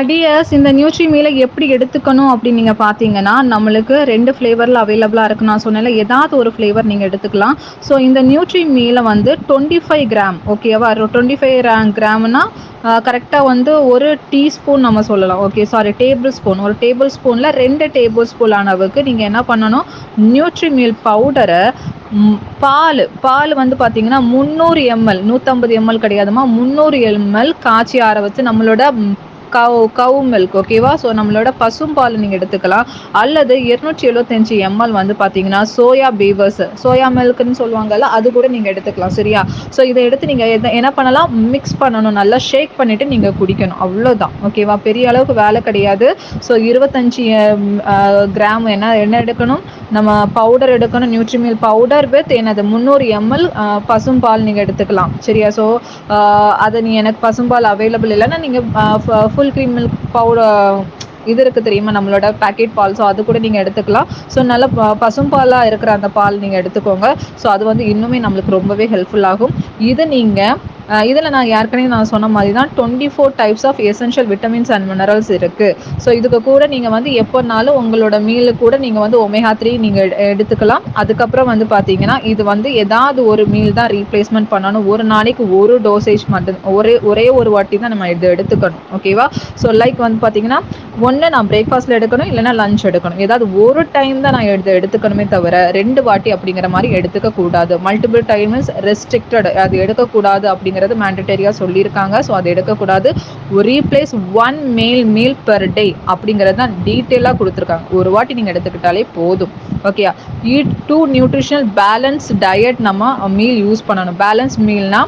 Tears, இந்த nutri மீலை எப்படி எடுத்துக்கணும் அப்படின்னு நீங்க பார்த்தீங்கன்னா, நம்மளுக்கு 2 ஃப்ளேவர்ல அவைலபிளா இருக்கு. நான் சொன்னேன்ல, ஏதாவது ஒரு ஃப்ளேவர் நீங்க எடுத்துக்கலாம். ஸோ இந்த நியூட்ரி மீல வந்து 25 கிராம் ஓகேவா? 25 கிராம்னா கரெக்ட்டா வந்து 1 டீஸ்பூன் நம்ம சொல்லலாம். Okay sorry table spoon. ஒரு டேபிள் ஸ்பூன்ல 2 டேபிள் ஸ்பூன் அளவுக்கு நீங்க என்ன பண்ணணும், நியூட்ரி மீல் பவுடர பால் வந்து பார்த்தீங்கன்னா 300 எம்எல் 150 எம்எல் கிடையாதும்மா. 300 எம்எல் காய்ச்சி ஆற வச்சு நம்மளோட கவ் மில்க் ஓகேவா? ஸோ நம்மளோட பசும்பால் நீங்க எடுத்துக்கலாம். அல்லது 275 எம்எல் வந்து பார்த்தீங்கன்னா சோயா பேவர்ஸ், சோயா மில்க்ன்னு சொல்லுவாங்கல்ல, அது கூட நீங்க எடுத்துக்கலாம். சரியா? ஸோ இத எடுத்து நீங்க என்ன பண்ணலாம், மிக்ஸ் பண்ணணும். நல்லா ஷேக் பண்ணிட்டு நீங்க குடிக்கணும். அவ்வளோதான். ஓகேவா? பெரிய அளவுக்கு வேலை கிடையாது. ஸோ 25 கிராம் என்ன எடுக்கணும், நம்ம பவுடர் எடுக்கணும். நியூட்ரிமில் பவுடர் வித் என்னது 300 எம்எல் பசும்பால் நீங்க எடுத்துக்கலாம். சரியா? ஸோ அது எனக்கு பசும்பால் அவைலபிள் இல்லைன்னா நீங்க ஃபுல் க்ரீம் மில்க் பவுடர் இது இருக்குது தெரியுமா, நம்மளோட பேக்கெட் பால். ஸோ அது கூட நீங்கள் எடுத்துக்கலாம். ஸோ நல்ல பசும்பாலாக இருக்கிற அந்த பால் நீங்கள் எடுத்துக்கோங்க. ஸோ அது வந்து இன்னுமே நம்மளுக்கு ரொம்பவே ஹெல்ப்ஃபுல் ஆகும். இது நீங்கள் இதில் நான் ஏற்கனவே நான் சொன்ன மாதிரி தான் 24 types of essential vitamins and minerals இருக்குது. ஸோ இதுக்கு கூட நீங்கள் வந்து எப்போனாலும் உங்களோட மீலு கூட நீங்கள் வந்து ஒமேகா 3 நீங்கள் எடுத்துக்கலாம். அதுக்கப்புறம் வந்து பார்த்தீங்கன்னா இது வந்து ஏதாவது ஒரு மீல் தான் ரீப்ளேஸ்மெண்ட் பண்ணணும். ஒரு நாளைக்கு ஒரு டோசேஜ் மட்டும், ஒரே ஒரு வாட்டி தான் நம்ம இது எடுத்துக்கணும். ஓகேவா? ஸோ லைக் வந்து பார்த்தீங்கன்னா ஒன்று நான் பிரேக்ஃபாஸ்ட்டில் எடுக்கணும், இல்லைனா லஞ்ச் எடுக்கணும். ஏதாவது ஒரு டைம் தான் நான் எடுத்துக்கணுமே தவிர 2 வாட்டி அப்படிங்கிற மாதிரி எடுத்துக்கக்கூடாது. Multiple time is restricted. அது எடுக்கக்கூடாது அப்படிங்கிறது மேண்டட்டரியாக சொல்லியிருக்காங்க. ஸோ அது எடுக்கக்கூடாது. ரீப்ளேஸ் 1 மீல் பெர் டே அப்படிங்கிறது தான் டீட்டெயிலாக கொடுத்துருக்காங்க. ஒரு வாட்டி நீங்கள் எடுத்துக்கிட்டாலே போதும். Okay, eat 2 nutritional balance diet நம்ம மீல் யூஸ் பண்ணணும். பேலன்ஸ் மீல்னா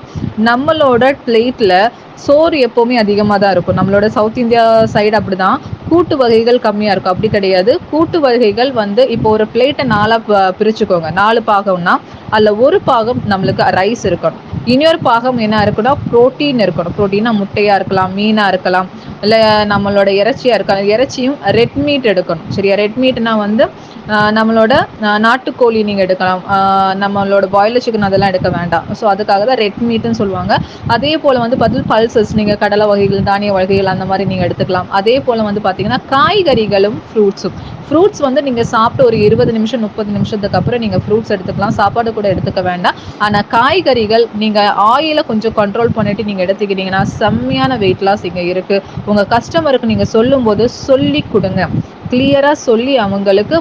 நம்மளோட பிளேட்டில் சோறு எப்போவுமே அதிகமாக தான் இருக்கும். நம்மளோட சவுத் இந்தியா சைடு அப்படி தான், கூட்டு வகைகள் கம்மியாக இருக்கும். அப்படி கிடையாது. கூட்டு வகைகள் வந்து இப்போ ஒரு பிளேட்டை 4 பிரிச்சுக்கோங்க. 4 பாகம்னா அதில் ஒரு பாகம் நம்மளுக்கு ரைஸ் இருக்கணும். இன்னொரு பாகம் என்ன இருக்குன்னா ப்ரோட்டீன் இருக்கணும். ப்ரோட்டீனா முட்டையாக இருக்கலாம், மீனாக இருக்கலாம், இல்லை நம்மளோட இறைச்சியாக இருக்கலாம். இறைச்சியும் ரெட் மீட் எடுக்கணும். சரியா? ரெட் மீட்னா வந்து நம்மளோட நாட்டுக்கோழி நீங்கள் எடுக்கலாம். நம்மளோட பாய்லர் சிக்கன் அதெல்லாம் எடுக்க வேண்டாம். ஸோ அதுக்காக தான் ரெட் மீட்டுன்னு சொல்லுவாங்க. அதே போல் வந்து பல்சஸ் நீங்கள் கடலை வகைகள், தானிய வகைகள் அந்த மாதிரி நீங்கள் எடுத்துக்கலாம். அதே போல் வந்து பார்த்தீங்கன்னா காய்கறிகளும் ஃப்ரூட்ஸ் வந்து நீங்கள் சாப்பிட்டு ஒரு 20 நிமிஷம் 30 நிமிஷத்துக்கு அப்புறம் நீங்கள் ஃப்ரூட்ஸ் எடுத்துக்கலாம். சாப்பாடு கூட எடுத்துக்க வேண்டாம். ஆனால் காய்கறிகள் நீங்கள் ஆயிலை கொஞ்சம் கண்ட்ரோல் பண்ணிட்டு நீங்கள் எடுத்துக்கிட்டீங்கன்னா செம்மையான வெயிட் லாஸ் இங்கே இருக்குது. உங்கள் கஸ்டமருக்கு நீங்கள் சொல்லும்போது சொல்லி கொடுங்க. கிளியராக சொல்லி அவங்களுக்கு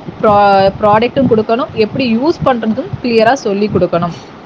ப்ராடக்ட்டும் கொடுக்கணும், எப்படி யூஸ் பண்ணுறதும் கிளியராக சொல்லி கொடுக்கணும்.